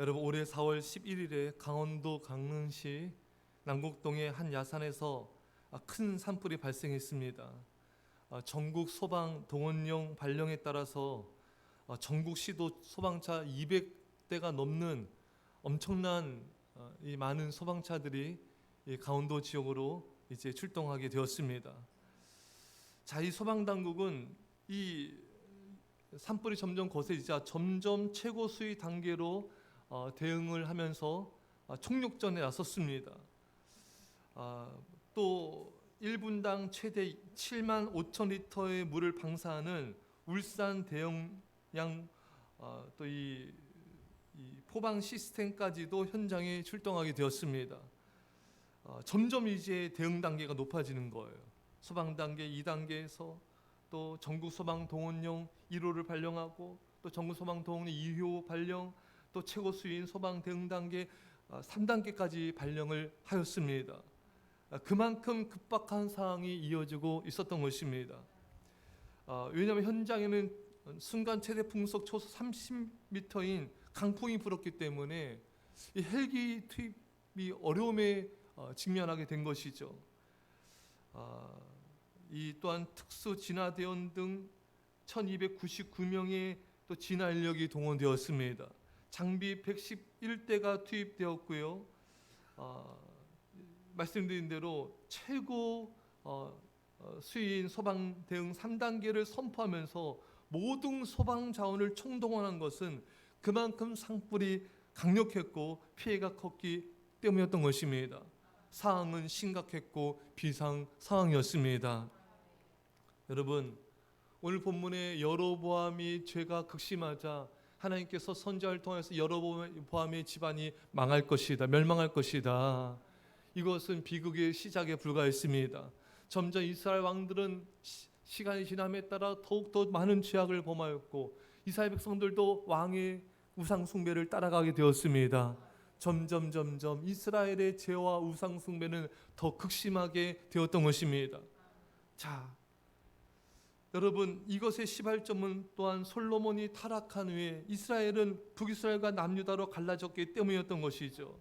여러분, 올해 4월 11일에 강원도 강릉시 남곡동의 한 야산에서 큰 산불이 발생했습니다. 전국 소방 동원령 발령에 따라서 전국 시도 소방차 200대가 넘는 엄청난 이 많은 소방차들이 이 강원도 지역으로 이제 출동하게 되었습니다. 자, 이 소방 당국은 이 산불이 점점 거세지자 점점 최고 수위 단계로 대응을 하면서 총력전에 나섰습니다. 또 1분당 최대 7만 5천 리터의 물을 방사하는 울산 대용량 또 이 포방 시스템까지도 현장에 출동하게 되었습니다. 점점 이제 대응 단계가 높아지는 거예요. 소방 단계 2단계에서 또 전국 소방 동원령 1호를 발령하고 또 전국 소방 동원령 2호 발령, 또 최고 수위인 소방 대응 단계 3단계까지 발령을 하였습니다. 그만큼 급박한 상황이 이어지고 있었던 것입니다. 왜냐하면 현장에는 순간 최대 풍속 초속 30m인 강풍이 불었기 때문에 이 헬기 투입이 어려움에 직면하게 된 것이죠. 이 또한 특수 진화대원 등 1299명의 또 진화 인력이 동원되었습니다. 장비 111대가 투입되었고요. 말씀드린 대로 최고 수위인 소방 대응 3단계를 선포하면서 모든 소방 자원을 총동원한 것은 그만큼 산불이 강력했고 피해가 컸기 때문이었던 것입니다. 상황은 심각했고 비상 상황이었습니다. 여러분, 오늘 본문의 여로보암이 죄가 극심하자 하나님께서 선지자를 통해서 여로보암의 집안이 망할 것이다, 멸망할 것이다. 이것은 비극의 시작에 불과했습니다. 점점 이스라엘 왕들은 시간이 지남에 따라 더욱더 많은 죄악을 범하였고 이스라엘 백성들도 왕의 우상 숭배를 따라가게 되었습니다. 점점 이스라엘의 죄와 우상 숭배는 더 극심하게 되었던 것입니다. 자, 여러분, 이것의 시발점은 또한 솔로몬이 타락한 후에 이스라엘은 북이스라엘과 남유다로 갈라졌기 때문이었던 것이죠.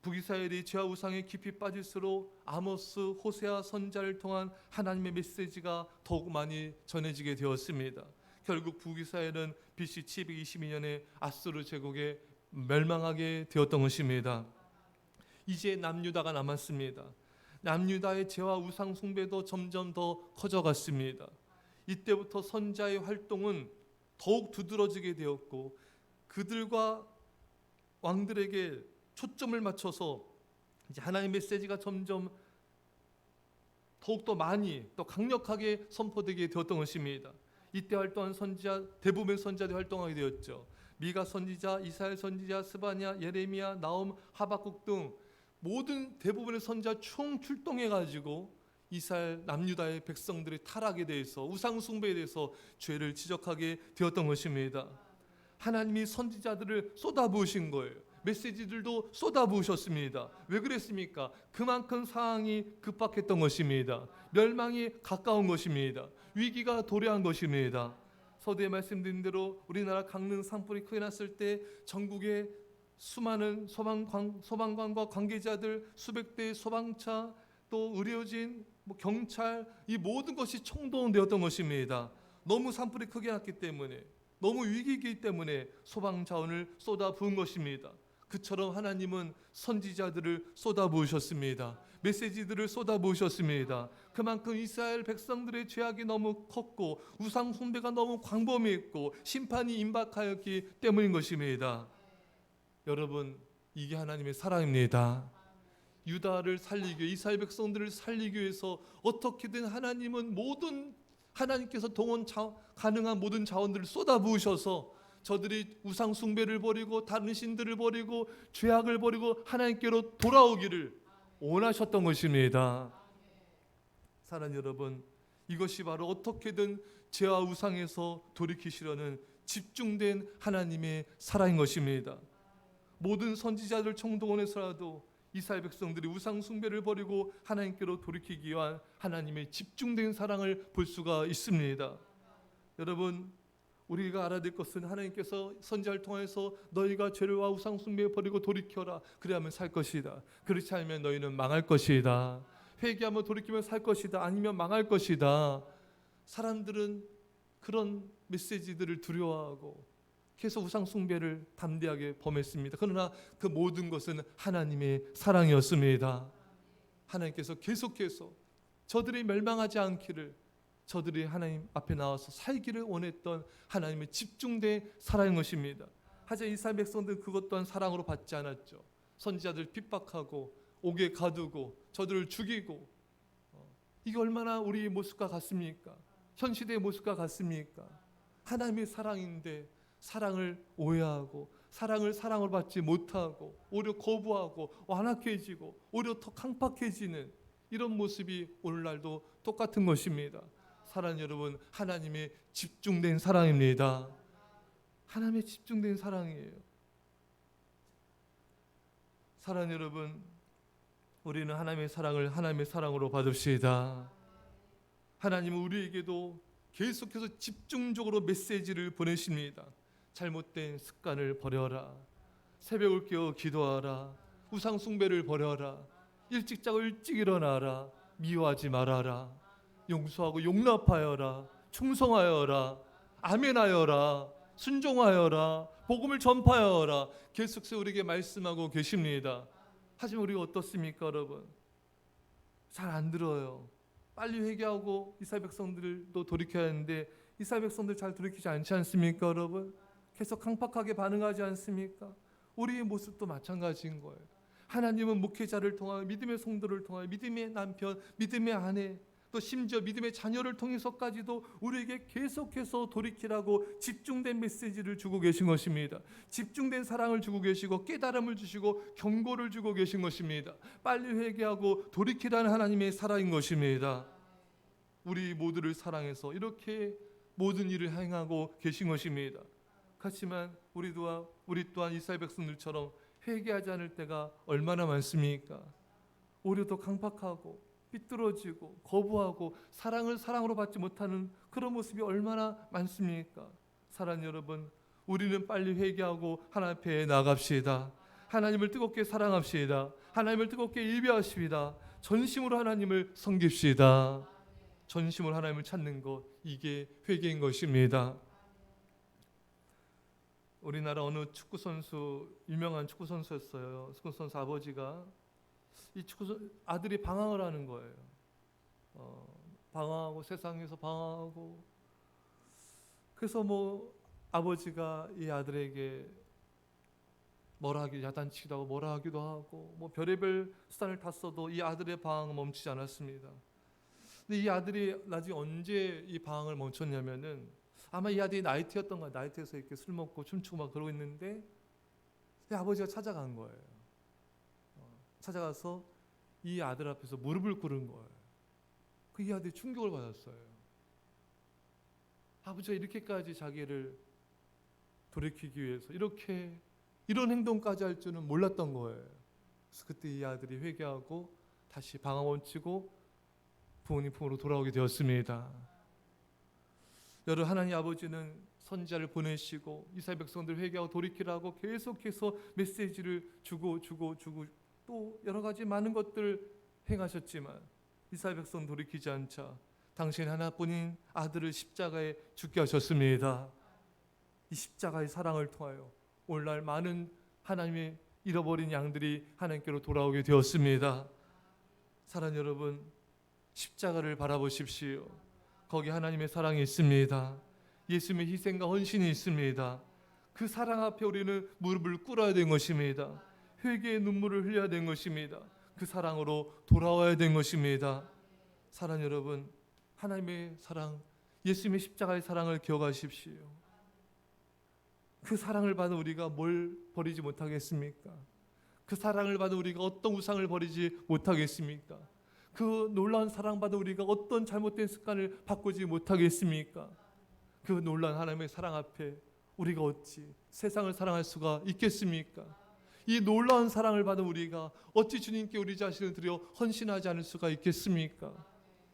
북이스라엘이 죄와 우상에 깊이 빠질수록 아모스, 호세아 선지자를 통한 하나님의 메시지가 더욱 많이 전해지게 되었습니다. 결국 북이스라엘은 BC 722년에 아수르 제국에 멸망하게 되었던 것입니다. 이제 남유다가 남았습니다. 남유다의 죄와 우상 숭배도 점점 더 커져갔습니다. 이때부터 선지자의 활동은 더욱 두드러지게 되었고 그들과 왕들에게 초점을 맞춰서 이제 하나님의 메시지가 점점 더욱더 많이 또 강력하게 선포되게 되었던 것입니다. 이때 활동한 선지자, 대부분의 선지자들이 활동하게 되었죠. 미가 선지자, 이사야 선지자, 스바냐, 예레미야, 나홈, 하박국 등 모든 대부분의 선지자 총 출동해가지고 이스라엘 남유다의 백성들의 타락에 대해서 우상 숭배에 대해서 죄를 지적하게 되었던 것입니다. 하나님이 선지자들을 쏟아부으신 거예요. 메시지들도 쏟아부으셨습니다. 왜 그랬습니까? 그만큼 상황이 급박했던 것입니다. 멸망이 가까운 것입니다. 위기가 도래한 것입니다. 서두에 말씀드린 대로 우리나라 강릉 산불이 크게 났을 때 전국의 수많은 소방관과 관계자들, 수백 대의 소방차, 또 의료진, 경찰, 이 모든 것이 총동원되었던 것입니다. 너무 산불이 크게 났기 때문에, 너무 위기이기 때문에 소방 자원을 쏟아부은 것입니다. 그처럼 하나님은 선지자들을 쏟아부으셨습니다. 메시지들을 쏟아부으셨습니다. 그만큼 이스라엘 백성들의 죄악이 너무 컸고 우상 숭배가 너무 광범위했고 심판이 임박하였기 때문인 것입니다. 여러분, 이게 하나님의 사랑입니다. 유다를 살리기 위해, 이스라엘 백성들을 살리기 위해서 어떻게든 하나님은 하나님께서 동원 가능한 모든 자원들을 쏟아부으셔서 저들이 우상 숭배를 버리고 다른 신들을 버리고 죄악을 버리고 하나님께로 돌아오기를 원하셨던 것입니다. 사랑하는 여러분, 이것이 바로 어떻게든 죄와 우상에서 돌이키시려는 집중된 하나님의 사랑인 것입니다. 모든 선지자들 총동원해서라도 이스라엘 백성들이 우상 숭배를 버리고 하나님께로 돌이키기 위한 하나님의 집중된 사랑을 볼 수가 있습니다. 여러분, 우리가 알아야 될 것은 하나님께서 선지자를 통해서 너희가 죄와 우상 숭배 버리고 돌이켜라. 그래야만 살 것이다. 그렇지 않으면 너희는 망할 것이다. 회개하면 돌이키면 살 것이다. 아니면 망할 것이다. 사람들은 그런 메시지들을 두려워하고 계속 우상 숭배를 담대하게 범했습니다. 그러나 그 모든 것은 하나님의 사랑이었습니다. 하나님께서 계속해서 저들이 멸망하지 않기를, 저들이 하나님 앞에 나와서 살기를 원했던 하나님의 집중된 사랑인 것입니다. 하지만 이스라엘 백성들은 그것 또한 사랑으로 받지 않았죠. 선지자들 핍박하고 옥에 가두고 저들을 죽이고, 이게 얼마나 우리의 모습과 같습니까? 현 시대의 모습과 같습니까? 하나님의 사랑인데 사랑을 오해하고 사랑을 사랑으로 받지 못하고 오히려 거부하고 완악해지고 오히려 더 강팍해지는 이런 모습이 오늘날도 똑같은 것입니다. 사랑하는 여러분, 하나님의 집중된 사랑입니다. 하나님의 집중된 사랑이에요. 사랑하는 여러분, 우리는 하나님의 사랑을 하나님의 사랑으로 받읍시다. 하나님은 우리에게도 계속해서 집중적으로 메시지를 보내십니다. 잘못된 습관을 버려라. 새벽을 깨어 기도하라. 우상 숭배를 버려라. 일찍 자고 일찍 일어나라. 미워하지 말아라. 용서하고 용납하여라. 충성하여라. 아멘하여라. 순종하여라. 복음을 전파하여라. 계속해서 우리에게 말씀하고 계십니다. 하지만 우리가 어떻습니까, 여러분? 잘 안 들어요. 빨리 회개하고 이스라엘 백성들도 돌이켜야 하는데 이스라엘 백성들 잘 돌이키지 않지 않습니까, 여러분? 계속 강팍하게 반응하지 않습니까? 우리의 모습도 마찬가지인 거예요. 하나님은 목회자를 통하여, 믿음의 성도를 통하여, 믿음의 남편, 믿음의 아내, 또 심지어 믿음의 자녀를 통해서까지도 우리에게 계속해서 돌이키라고 집중된 메시지를 주고 계신 것입니다. 집중된 사랑을 주고 계시고 깨달음을 주시고 경고를 주고 계신 것입니다. 빨리 회개하고 돌이키라는 하나님의 사랑인 것입니다. 우리 모두를 사랑해서 이렇게 모든 일을 행하고 계신 것입니다. 그렇지만 우리 또한 이스라엘 백성들처럼 회개하지 않을 때가 얼마나 많습니까? 오히려 더 강팍하고 삐뚤어지고 거부하고 사랑을 사랑으로 받지 못하는 그런 모습이 얼마나 많습니까? 사랑하는 여러분, 우리는 빨리 회개하고 하나님 앞에 나갑시다. 하나님을 뜨겁게 사랑합시다. 하나님을 뜨겁게 예배하십시다. 전심으로 하나님을 섬깁시다. 전심으로 하나님을 찾는 것, 이게 회개인 것입니다. 우리나라 어느 축구 선수, 유명한 축구 선수였어요. 축구 선수 아버지가 이 축구 아들이 방황을 하는 거예요. 방황하고 세상에서 방황하고, 그래서 뭐 아버지가 이 아들에게 뭐라 하기도, 야단치기도 하고 뭐라 하기도 하고 뭐 별의별 수단을 다 써도 이 아들의 방황은 멈추지 않았습니다. 근데 이 아들이 나중에 언제 이 방황을 멈췄냐면은 아마 이 아들이 나이트였던 거야. 나이트에서 이렇게 술 먹고 춤추고 막 그러고 있는데 아버지가 찾아간 거예요. 찾아가서 이 아들 앞에서 무릎을 꿇은 거예요. 이 아들이 충격을 받았어요. 아버지가 이렇게까지 자기를 돌이키기 위해서 이런 행동까지 할 줄은 몰랐던 거예요. 그래서 그때 이 아들이 회개하고 다시 방황 멈추고 부모님 품으로 돌아오게 되었습니다. 여러분, 하나님 아버지는 선지자를 보내시고 이스라엘 백성들 회개하고 돌이키라고 계속해서 메시지를 주고 또 여러 가지 많은 것들 행하셨지만 이스라엘 백성 돌이키지 않자 당신 하나뿐인 아들을 십자가에 죽게 하셨습니다. 이 십자가의 사랑을 통하여 오늘날 많은 하나님의 잃어버린 양들이 하나님께로 돌아오게 되었습니다. 사랑하는 여러분, 십자가를 바라보십시오. 거기 하나님의 사랑이 있습니다. 예수님의 희생과 헌신이 있습니다. 그 사랑 앞에 우리는 무릎을 꿇어야 된 것입니다. 회개의 눈물을 흘려야 된 것입니다. 그 사랑으로 돌아와야 된 것입니다. 사랑 여러분, 하나님의 사랑, 예수님의 십자가의 사랑을 기억하십시오. 그 사랑을 받은 우리가 뭘 버리지 못하겠습니까? 그 사랑을 받은 우리가 어떤 우상을 버리지 못하겠습니까? 그 놀라운 사랑 받은 우리가 어떤 잘못된 습관을 바꾸지 못하겠습니까? 그 놀라운 하나님의 사랑 앞에 우리가 어찌 세상을 사랑할 수가 있겠습니까? 이 놀라운 사랑을 받은 우리가 어찌 주님께 우리 자신을 드려 헌신하지 않을 수가 있겠습니까?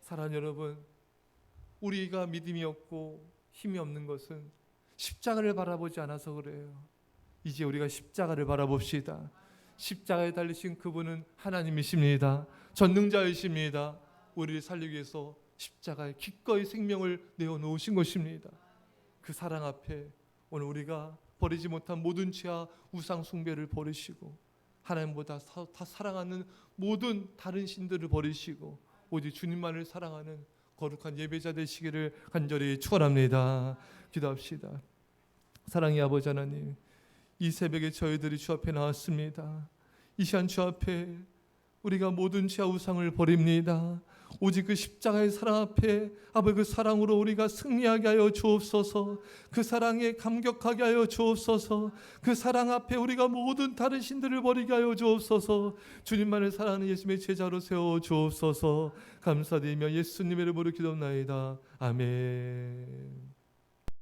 사랑하는 여러분, 우리가 믿음이 없고 힘이 없는 것은 십자가를 바라보지 않아서 그래요. 이제 우리가 십자가를 바라봅시다. 십자가에 달리신 그분은 하나님이십니다. 전능자이십니다. 우리를 살리기 위해서 십자가에 기꺼이 생명을 내어놓으신 것입니다. 그 사랑 앞에 오늘 우리가 버리지 못한 모든 죄와 우상 숭배를 버리시고 하나님보다 다 사랑하는 모든 다른 신들을 버리시고 오직 주님만을 사랑하는 거룩한 예배자 되시기를 간절히 축원합니다. 기도합시다. 사랑의 아버지 하나님, 이 새벽에 저희들이 주 앞에 나왔습니다. 이 시간 주 앞에 우리가 모든 죄와 우상을 버립니다. 오직 그 십자가의 사랑 앞에 아버지 그 사랑으로 우리가 승리하게 하여 주옵소서. 그 사랑에 감격하게 하여 주옵소서. 그 사랑 앞에 우리가 모든 다른 신들을 버리게 하여 주옵소서. 주님만을 사랑하는 예수님의 제자로 세워 주옵소서. 감사드리며 예수님의 이름으로 기도합나이다. 아멘.